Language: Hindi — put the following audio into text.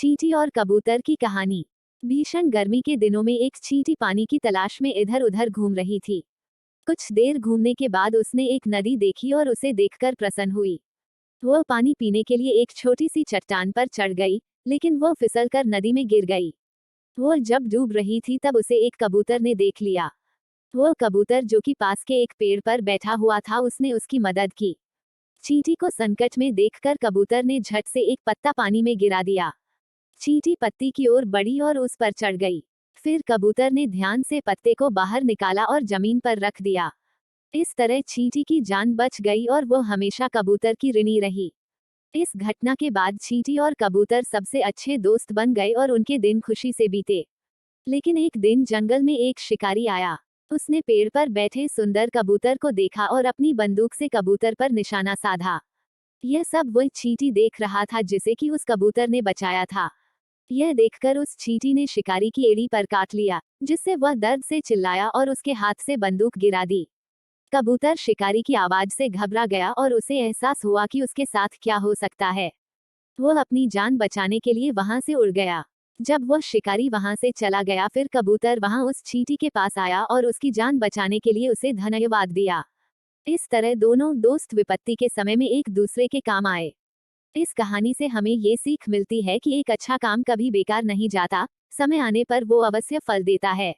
चींटी और कबूतर की कहानी। भीषण गर्मी के दिनों में एक चींटी पानी की तलाश में इधर उधर घूम रही थी। कुछ देर घूमने के बाद उसने एक नदी देखी और उसे देखकर प्रसन्न हुई। वह पानी पीने के लिए एक छोटी सी चट्टान पर चढ़ गई, लेकिन वह फिसलकर नदी में गिर गई। वह जब डूब रही थी तब उसे एक कबूतर ने देख लिया। वह कबूतर जो कि पास के एक पेड़ पर बैठा हुआ था, उसने उसकी मदद की। चींटी को संकट में देखकर कबूतर ने झट से एक पत्ता पानी में गिरा दिया। चींटी पत्ती की ओर बढ़ी और उस पर चढ़ गई। फिर कबूतर ने ध्यान से पत्ते को बाहर निकाला और जमीन पर रख दिया। इस तरह चींटी की जान बच गई और वो हमेशा कबूतर की ऋणी रही। इस घटना के बाद चींटी और कबूतर सबसे अच्छे दोस्त बन गए और उनके दिन खुशी से बीते। लेकिन एक दिन जंगल में एक शिकारी आया। उसने पेड़ पर बैठे सुंदर कबूतर को देखा और अपनी बंदूक से कबूतर पर निशाना साधा। यह सब वह चींटी देख रहा था जिसे कि उस कबूतर ने बचाया था। यह देखकर उस चींटी ने शिकारी की एड़ी पर काट लिया, जिससे वह दर्द से चिल्लाया और उसके हाथ से बंदूक गिरा दी। कबूतर शिकारी की आवाज से घबरा गया और उसे एहसास हुआ कि उसके साथ क्या हो सकता है। वह अपनी जान बचाने के लिए वहां से उड़ गया। जब वह शिकारी वहां से चला गया, फिर कबूतर वहां उस चींटी के पास आया और उसकी जान बचाने के लिए उसे धन्यवाद दिया। इस तरह दोनों दोस्त विपत्ति के समय में एक दूसरे के काम आए। इस कहानी से हमें ये सीख मिलती है कि एक अच्छा काम कभी बेकार नहीं जाता, समय आने पर वो अवश्य फल देता है।